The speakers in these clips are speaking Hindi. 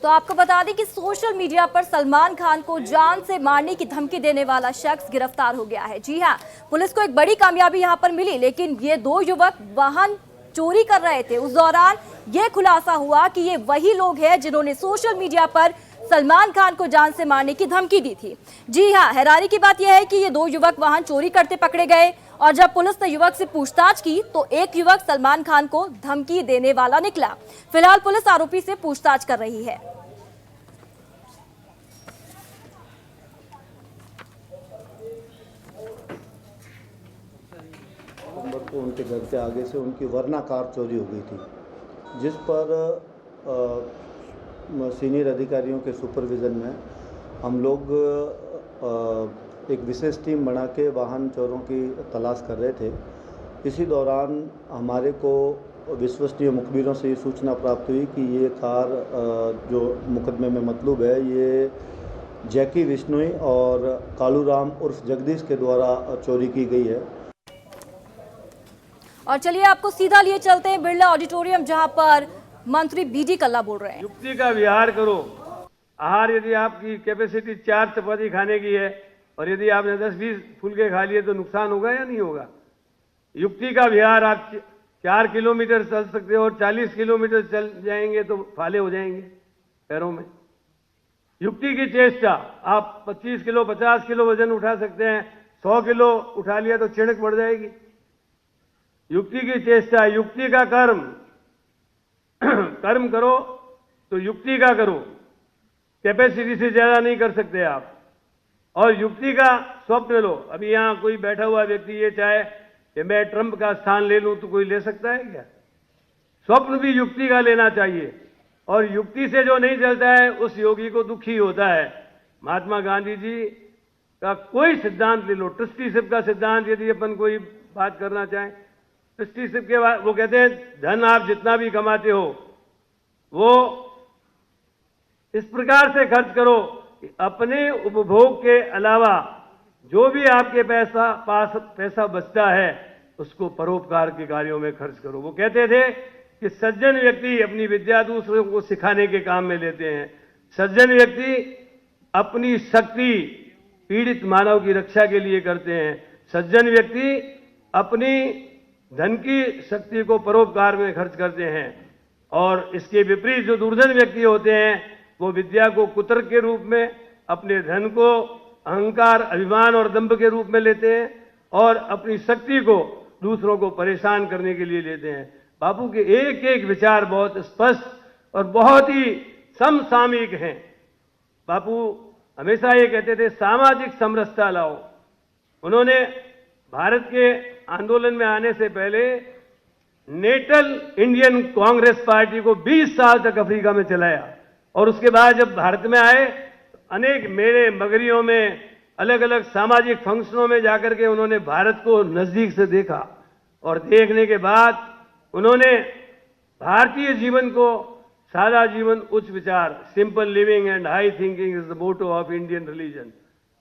तो आपको बता दें कि सोशल मीडिया पर सलमान खान को जान से मारने की धमकी देने वाला शख्स गिरफ्तार हो गया है। जी हां, पुलिस को एक बड़ी कामयाबी यहां पर मिली, लेकिन ये दो युवक वाहन चोरी कर रहे थे। उस दौरान ये खुलासा हुआ कि ये वही लोग हैं जिन्होंने सोशल मीडिया पर सलमान खान को जान से मारने की धमकी दी थी। जी हां, हैरानी की बात यह है कि ये दो युवक वाहन चोरी करते पकड़े गए और जब पुलिस ने युवक से पूछताछ की तो एक युवक सलमान खान को धमकी देने वाला निकला। फिलहाल पुलिस आरोपी से पूछताछ कर रही है। को उनके घर के आगे से उनकी वरना कार चोरी हो गई थी, जिस पर सीनियर अधिकारियों के सुपरविज़न में हम लोग एक विशेष टीम बना के वाहन चोरों की तलाश कर रहे थे। इसी दौरान हमारे को विश्वसनीय मुखबिरों से ये सूचना प्राप्त हुई कि ये कार जो मुकदमे में मतलूब है, ये जैकी विश्नोई और कालूराम उर्फ जगदीश के द्वारा चोरी की गई है। और चलिए आपको सीधा लिए चलते हैं बिरला ऑडिटोरियम, जहां पर मंत्री बीडी कल्ला बोल रहे हैं। युक्ति का विहार करो। आहार यदि आपकी कैपेसिटी 4 चपाती खाने की है और यदि आपने 10-20 फुलके खा लिए तो नुकसान होगा या नहीं होगा? युक्ति का विहार, आप 4 किलोमीटर चल सकते हो और 40 किलोमीटर चल जाएंगे तो फाले हो जाएंगे पैरों में। युक्ति की चेष्टा, आप 25 किलो 50 किलो वजन उठा सकते हैं, 100 किलो उठा लिया तो चिड़क बढ़ जाएगी। युक्ति की चेष्टा, युक्ति का कर्म। कर्म करो तो युक्ति का करो, कैपेसिटी से ज्यादा नहीं कर सकते आप। और युक्ति का स्वप्न लो। अभी यहां कोई बैठा हुआ व्यक्ति ये चाहे कि मैं ट्रंप का स्थान ले लूं तो कोई ले सकता है क्या? स्वप्न भी युक्ति का लेना चाहिए, और युक्ति से जो नहीं चलता है उस योगी को दुखी होता है। महात्मा गांधी जी का कोई सिद्धांत ले लो, ट्रस्टीशिप का सिद्धांत यदि अपन कोई बात करना चाहें, ट्रस्टीशिप के बाद वो कहते हैं धन आप जितना भी कमाते हो वो इस प्रकार से खर्च करो कि अपने उपभोग के अलावा जो भी आपके पैसा बचता है उसको परोपकार के कार्यों में खर्च करो। वो कहते थे कि सज्जन व्यक्ति अपनी विद्या दूसरों को सिखाने के काम में लेते हैं। सज्जन व्यक्ति अपनी शक्ति पीड़ित मानव की रक्षा के लिए करते हैं। सज्जन व्यक्ति अपनी धन की शक्ति को परोपकार में खर्च करते हैं। और इसके विपरीत जो दुर्धन व्यक्ति होते हैं वो विद्या को कुतर्क के रूप में, अपने धन को अहंकार, अभिमान और दंभ के रूप में लेते हैं और अपनी शक्ति को दूसरों को परेशान करने के लिए लेते हैं। बापू के एक एक विचार बहुत स्पष्ट और बहुत ही समसामयिक हैं। बापू हमेशा ये कहते थे सामाजिक समरसता लाओ। उन्होंने भारत के आंदोलन में आने से पहले नेटल इंडियन कांग्रेस पार्टी को 20 साल तक अफ्रीका में चलाया, और उसके बाद जब भारत में आए अनेक मेले मगरियों में, अलग अलग सामाजिक फंक्शनों में जाकर के उन्होंने भारत को नजदीक से देखा, और देखने के बाद उन्होंने भारतीय जीवन को, सादा जीवन उच्च विचार, simple living and high thinking is the motto of Indian religion,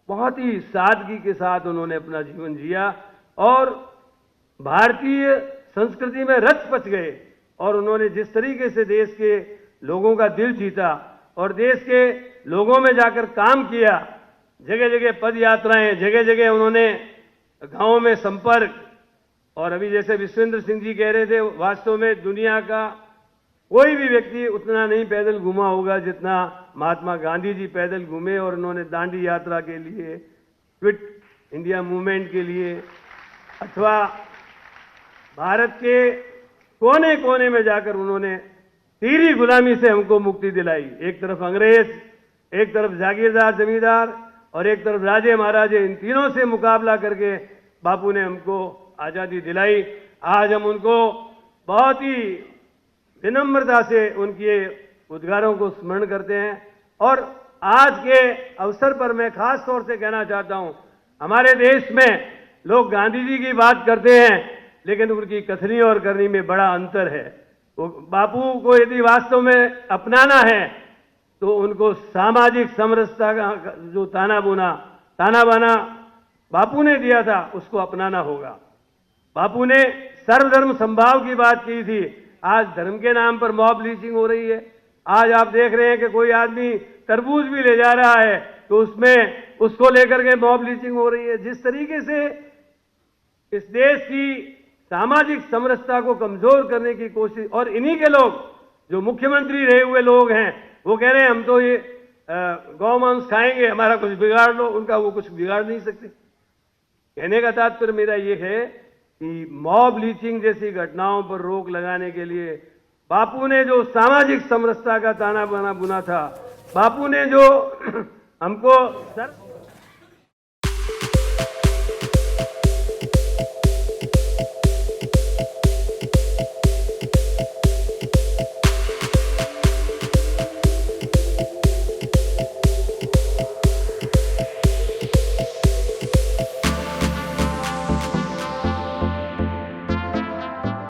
बहुत ही सादगी के साथ उन्होंने अपना जीवन जिया और भारतीय संस्कृति में रच पच गए। और उन्होंने जिस तरीके से देश के लोगों का दिल जीता और देश के लोगों में जाकर काम किया, जगह जगह पद यात्राएं, जगह जगह उन्होंने गांवों में संपर्क, और अभी जैसे विश्वेंद्र सिंह जी कह रहे थे, वास्तव में दुनिया का कोई भी व्यक्ति उतना नहीं पैदल घूमा होगा जितना महात्मा गांधी जी पैदल घूमे। और उन्होंने दांडी यात्रा के लिए, क्विट इंडिया मूवमेंट के लिए, अथवा भारत के कोने कोने में जाकर उन्होंने तीरी गुलामी से हमको मुक्ति दिलाई। एक तरफ अंग्रेज, एक तरफ जागीरदार जमींदार और एक तरफ राजे महाराजे, इन तीनों से मुकाबला करके बापू ने हमको आजादी दिलाई। आज हम उनको बहुत ही विनम्रता से उनके उद्गारों को स्मरण करते हैं। और आज के अवसर पर मैं खास तौर से कहना चाहता हूं, हमारे देश में लोग गांधी जी की बात करते हैं लेकिन उनकी कथनी और करनी में बड़ा अंतर है। वो बापू को यदि वास्तव में अपनाना है तो उनको सामाजिक समरसता का जो ताना बाना बापू ने दिया था उसको अपनाना होगा। बापू ने सर्वधर्म संभाव की बात की थी। आज धर्म के नाम पर मॉब लीचिंग हो रही है, आज आप देख रहे हैं कि कोई आदमी तरबूज भी ले जा रहा है तो उसमें उसको लेकर के मॉब लिंचिंग हो रही है। जिस तरीके से इस देश की सामाजिक समरसता को कमजोर करने की कोशिश, और इन्हीं के लोग जो मुख्यमंत्री रहे हुए लोग हैं वो कह रहे हैं हम तो ये गौ मांस खाएंगे, हमारा कुछ बिगाड़ लो, उनका वो कुछ बिगाड़ नहीं सकते। कहने का तात्पर्य मेरा ये है कि मॉब लीचिंग जैसी घटनाओं पर रोक लगाने के लिए बापू ने जो सामाजिक समरसता का ताना बाना बुना था, बापू ने जो हमको